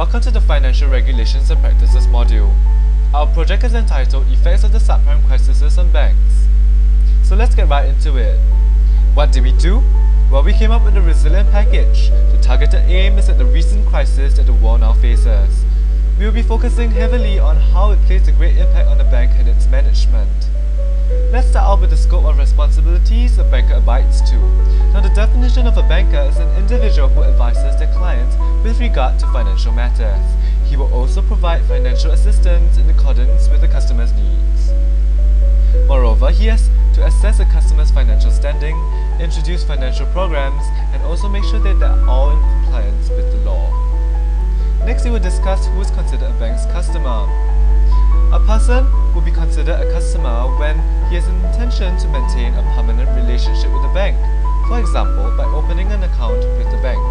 Welcome to the Financial Regulations and Practices module. Our project is entitled Effects of the Subprime Crisis on Banks. So let's get right into it. What did we do? Well, we came up with a resilient package. The targeted aim is at the recent crisis that the world now faces. We will be focusing heavily on how it plays a great impact on the bank and its management. Let's start out with the scope of responsibilities a banker abides to. Now, the definition of a banker is an individual who advises their clients with regard to financial matters. He will also provide financial assistance in accordance with the customer's needs. Moreover, he has to assess a customer's financial standing, introduce financial programs, and also make sure that they are all in compliance with the law. Next, we will discuss who is considered a bank's customer. A person will be considered a customer when he has an intention to maintain a permanent relationship with the bank, for example, by opening an account with the bank.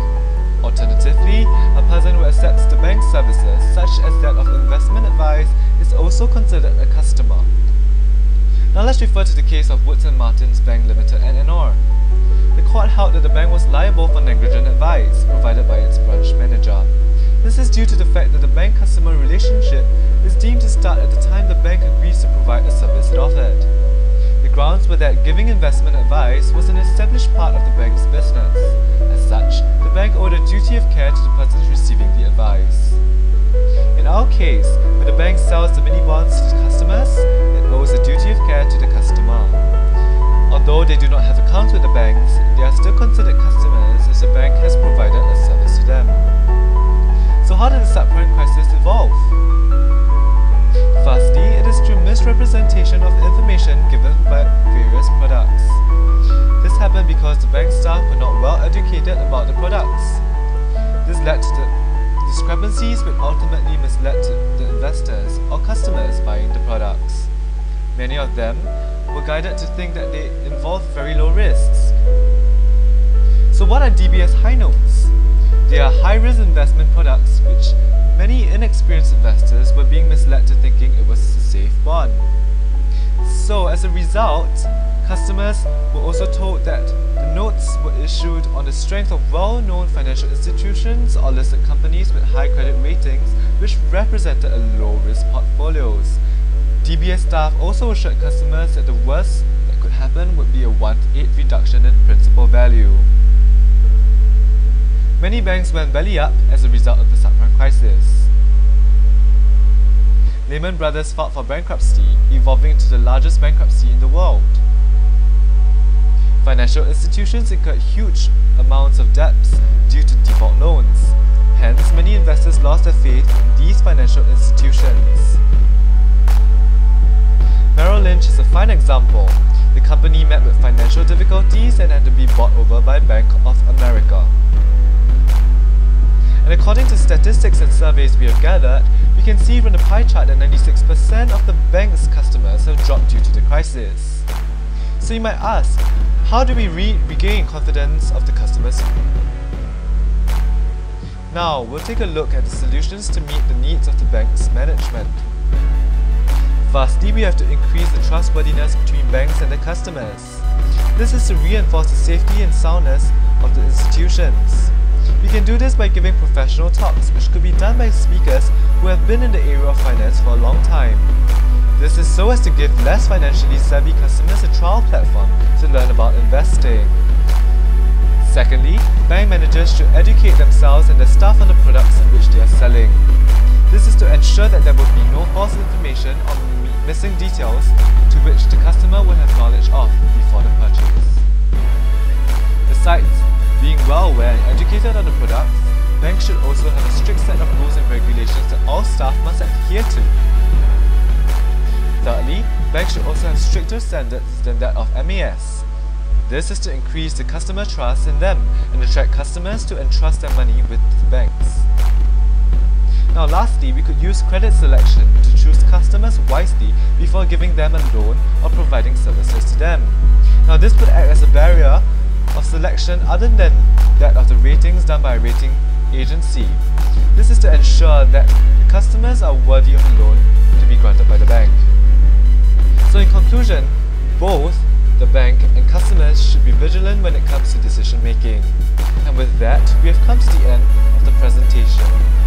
Alternatively, a person who accepts the bank's services, such as that of investment advice, is also considered a customer. Now let's refer to the case of Woods & Martin's Bank Limited N.R. The court held that the bank was liable for negligent advice provided by its branch manager. This is due to the fact that the bank-customer relationship is deemed to start at the time the bank agrees to provide a service it offered. The grounds were that giving investment advice was an established part of the bank's business. As such, the bank owed a duty of care to the persons receiving the advice. In our case, when the bank sells the mini-bonds to the customers, it owes a duty of care to the customer. Although they do not have accounts with the banks, they are still considered customers as the bank has provided a service to them. So how did the subprime crisis evolve? Firstly, it is through misrepresentation of information given by various products. This happened because the bank staff were not well educated about the products. This led to the discrepancies which ultimately misled the investors or customers buying the products. Many of them were guided to think that they involved very low risks. So what are DBS high notes? They are high-risk investment products which many inexperienced investors were being misled to thinking it was a safe bond. So as a result, customers were also told that the notes were issued on the strength of well-known financial institutions or listed companies with high credit ratings which represented a low-risk portfolios. DBS staff also assured customers that the worst that could happen would be a 1/8 reduction in principal value. Many banks went belly up as a result of the subprime crisis. Lehman Brothers filed for bankruptcy, evolving into the largest bankruptcy in the world. Financial institutions incurred huge amounts of debts due to default loans. Hence, many investors lost their faith in these financial institutions. Merrill Lynch is a fine example. The company met with financial difficulties and had to be bought over by Bank of America. And according to statistics and surveys we have gathered, we can see from the pie chart that 96% of the bank's customers have dropped due to the crisis. So you might ask, how do we regain confidence of the customers? Now, we'll take a look at the solutions to meet the needs of the bank's management. Firstly, we have to increase the trustworthiness between banks and their customers. This is to reinforce the safety and soundness of the institutions. We can do this by giving professional talks, which could be done by speakers who have been in the area of finance for a long time. This is so as to give less financially savvy customers a trial platform to learn about investing. Secondly, bank managers should educate themselves and their staff on the products in which they are selling. This is to ensure that there will be no false information or missing details to which the customer will have knowledge of before the purchase. Besides being well aware and educated on the products, banks should also have a strict set of rules and regulations that all staff must adhere to. Thirdly, banks should also have stricter standards than that of MAS. This is to increase the customer trust in them and attract customers to entrust their money with the banks. Now lastly, we could use credit selection to choose customers wisely before giving them a loan or providing services to them. Now this would act as a barrier of selection other than that of the ratings done by a rating agency. This is to ensure that the customers are worthy of a loan to be granted by the bank. So in conclusion, both the bank and customers should be vigilant when it comes to decision making. And with that, we have come to the end of the presentation.